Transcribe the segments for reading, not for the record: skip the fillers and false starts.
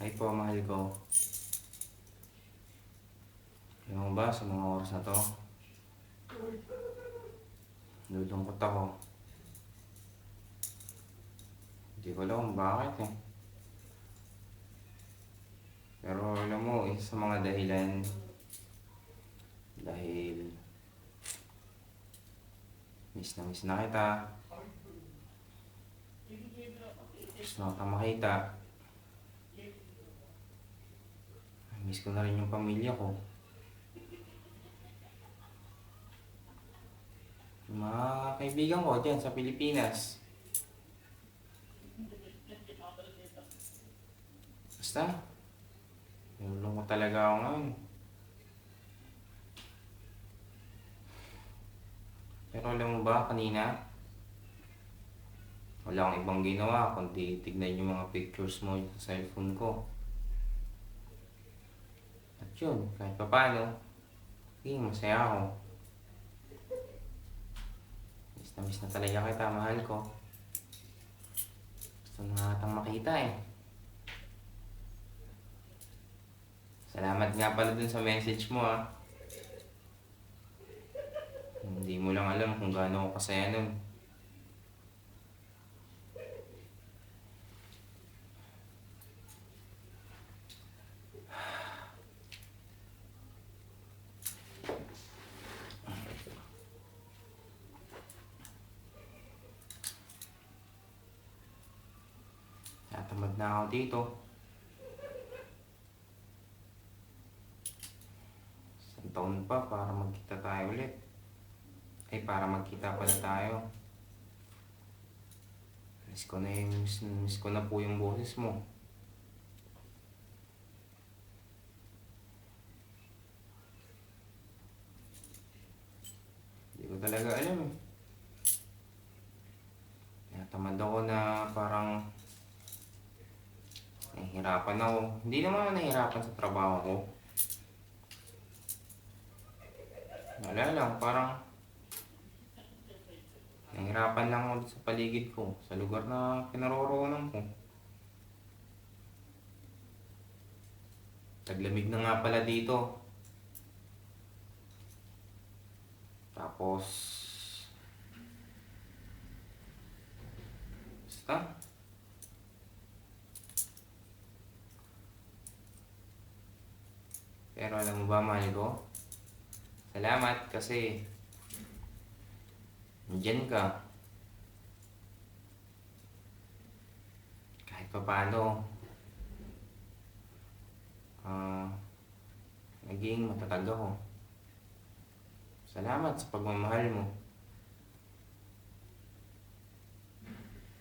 Hi po, mahal ko. Alam mo ba, sa mga oras na to, nalulungkot ako. Hindi ko alam kung bakit eh. Pero alam mo, isa sa mga dahilan, dahil miss na kita, gusto na kita makita, miss ko na rin yung pamilya ko. Yung mga kaibigan ko dyan sa Pilipinas. Basta, nalulungkot talaga ako ngayon. Pero alam mo ba, kanina, wala akong ibang ginawa kundi tignan yung mga pictures mo sa cellphone ko. At yun, kahit pa paano, masaya ako. Miss na talaga kita, mahal ko. Gusto na natang makita eh. Salamat nga pala dun sa message mo ah. Hindi mo lang alam kung gaano ako kasaya nun. Natamad na ako dito. Isang taon pa para magkita tayo ulit. Ay, para magkita pala tayo. Miss ko na po yung boses mo. Hindi ko talaga alam eh. Natamad ako na parang nahihirapan ako. Hindi naman ako nahihirapan sa trabaho ko. Wala lang, parang nahihirapan lang ako sa paligid ko, sa lugar na kinaroroonan ko. Taglamig na nga pala dito. Tapos, basta. Pero alam mo ba, mahal ko? Salamat kasi nandyan ka. Kahit pa paano, naging matatag ako. Salamat sa pagmamahal mo.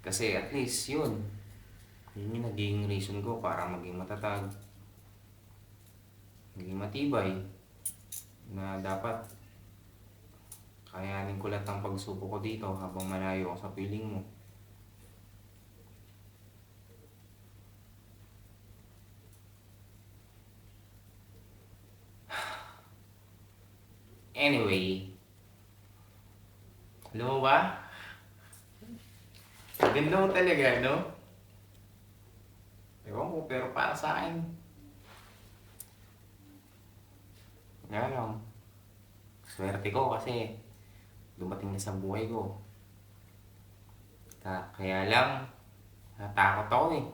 Kasi at least yun yung naging reason ko para maging matatag. Maging matibay. Na dapat kayanin ko lahat ng pagsubok ko dito habang malayo ako sa piling mo. Anyway, alam mo ba? Ganda mo talaga, no? Ewan ko, pero para sa akin, nga lang, swerte ko kasi dumating na sa buhay ko. Kaya lang, natakot ako eh.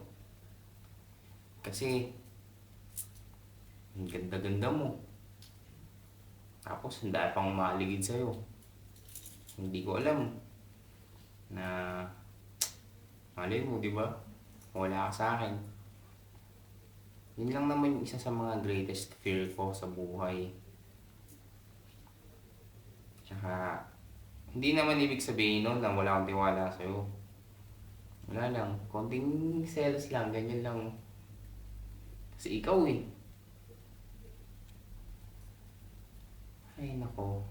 Kasi, ang ganda-ganda mo. Tapos, hindi pang maligid sa'yo. Hindi ko alam na malay mo, di ba? Wala ka sa akin. Yun lang naman yung isa sa mga greatest fear ko sa buhay. Tsaka, hindi naman ibig sabihin nun na wala akong tiwala sa'yo. Wala lang, konting selos lang, ganyan lang. Kasi ikaw eh. Ay nako.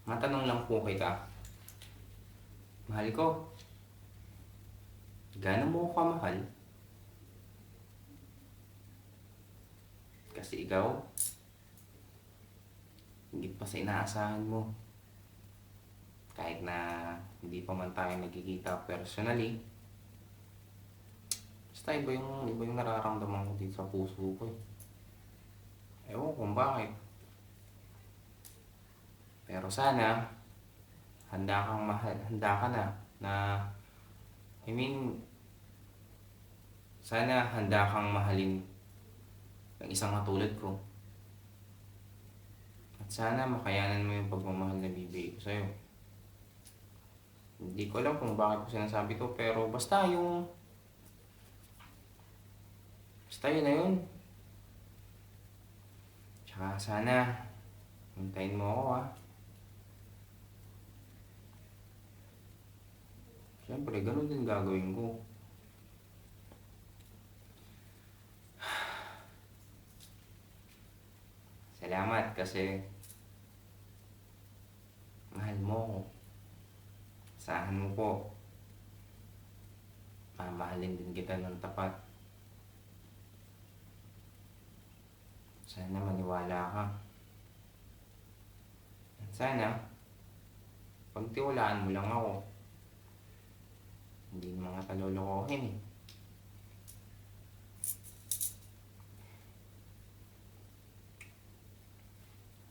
Matanong lang po kita. Mahal ko, gaano mo ko kamahal? Kasi ikaw, higit pa sa inaasahan mo. Kahit na hindi pa man tayo nagkikita personally, basta iba yung nararamdaman ko dito sa puso ko eh. Ewan kung bakit. Pero sana, handa ka na I mean, sana handa kang mahalin ng isang katulad ko. At sana makayanan mo yung pagmamahal na bibigay ko sa'yo. Hindi ko alam kung bakit ko sinasabi to, pero basta yun na yun. Tsaka sana, hintayin mo ako ha. Siyempre, ganun din gagawin ko. Salamat kasi mahal mo ako. Asahan mo po. Mamahalin din kita ng tapat. Sana maniwala ka. At sana, pagtiwalaan mo lang ako. Hindi mga talolokohin eh.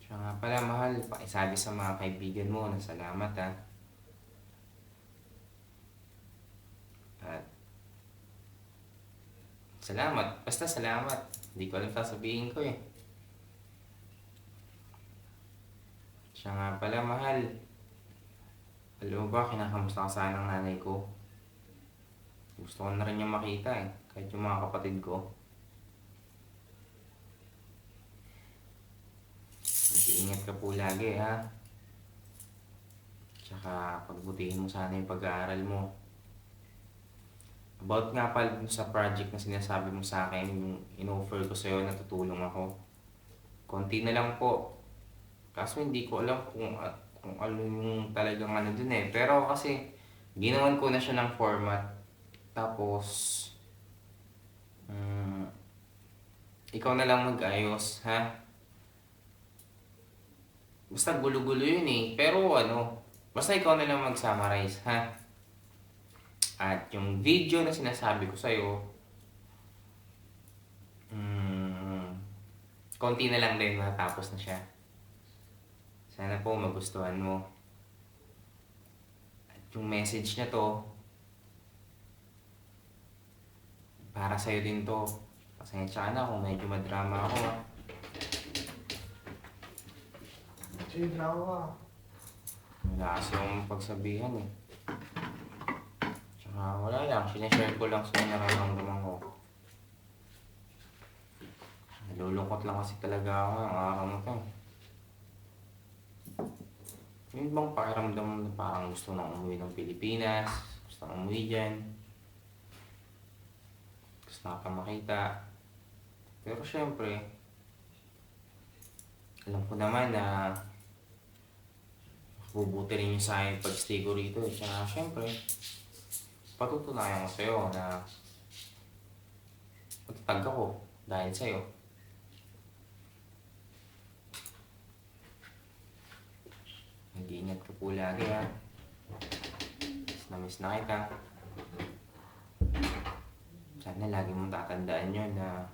Siya nga pala mahal, pakisabi sa mga kaibigan mo na salamat ha. At salamat, basta salamat. Hindi ko alam sasabihin ko eh. Siya nga pala mahal. Alam mo ba, kinakamusta ka sana ng nanay ko. Gusto ko na rin yung makita eh, kahit yung mga kapatid ko. Mag-iingat ka po lagi ha. Tsaka pagbutihin mo sana yung pag-aaral mo. About nga pala sa project na sinasabi mo sa akin, yung in-offer ko sa'yo na tutulong ako. Konti na lang po. Kaso hindi ko alam kung ano yung talagang ano dun eh. Pero kasi ginawan ko na siya ng format. Tapos ikaw na lang mag-ayos ha. Basta gulo-gulo yun eh. Pero basta ikaw na lang mag-summarize ha. At yung video na sinasabi ko sa'yo, konti na lang din, matapos na siya. Sana po magustuhan mo. At yung message na to, para sa'yo din to. Pasensya ka na kung medyo madrama ako ha. Sige, drama ka. Wala kasi yung pagsabihan eh. Tsaka wala lang, sinashare ko lang sa nararamdaman ko. Nalulungkot lang kasi talaga ako ng araw na to. Yung bang pakiramdam na parang gusto nang umuwi ng Pilipinas, gusto nang umuwi dyan, gusto na ka makita. Pero syempre, alam ko naman na bubuti rin yung sa akin pag-stay ko rito. Tsaka syempre, patutunayan ko sa'yo na matatag ako dahil sa'yo. Mag-iingat ka po lagi ha. Miss na kita. Sana lagi mong tatandaan yun na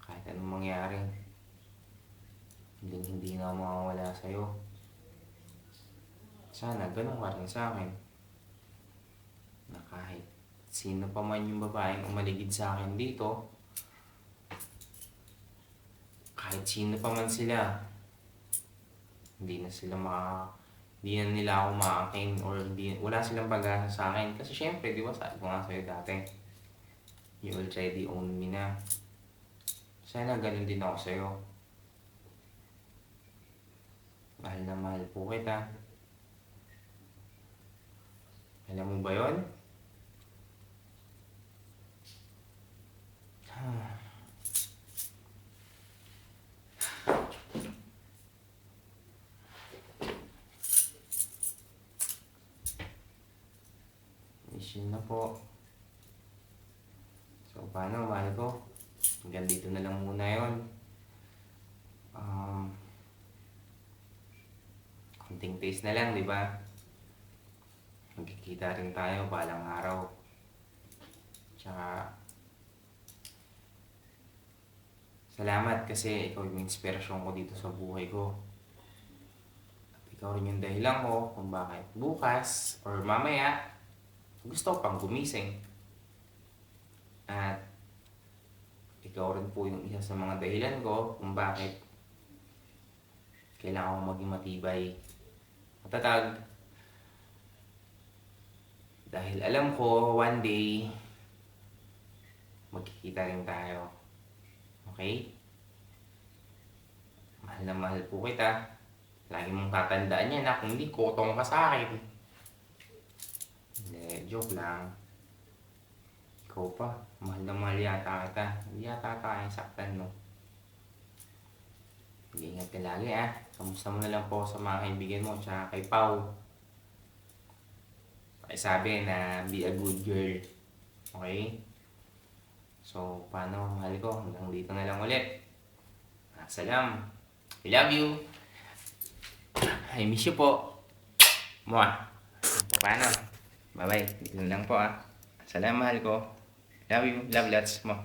kahit anong mangyari, hindi na ako mawawala sa'yo. Sana ganun ka rin sa akin. Na kahit sino pa man yung babaeng umaligid sa akin dito, kahit sino pa man sila, hindi na nila ako ma-akin or wala silang pag-asa sa akin. Kasi syempre, di ba sabi ko nga sa'yo dati, you already own me na. Sana ganun din ako sa'yo. Mahal na mahal po kita. Alam mo ba yun? Mission na po. So, paano, mahal ko? Hanggang dito na lang muna yun. Konting taste na lang, di ba? Magkikita rin tayo balang araw. Tsaka, salamat kasi ikaw yung inspirasyon ko dito sa buhay ko. At ikaw rin yung dahilan ko kung bakit bukas or mamaya gusto ko pang gumising. At ikaw rin po yung isa sa mga dahilan ko kung bakit kailangan ko maging matibay, matatag. Dahil alam ko, one day, magkikita rin tayo. Okay? Mahal na mahal po kita. Lagi mong tatandaan yan na kung hindi, kotong ka sa akin. Hindi, joke lang. Ikaw pa, mahal na mahal yata kita. Hindi yata tayo saktan, no? Ingat ka lagi, ah. Kamusta mo na lang po sa mga kaibigan mo, tsaka kay Pau. Sabi na be a good girl. Okay? So, paano mahal ko? Hanggang dito na lang ulit. Salam. I love you. I miss you po. Mwah. Paano? Bye-bye. Dito na lang po, ah. Salam, mahal ko. Love you. Love lots mo.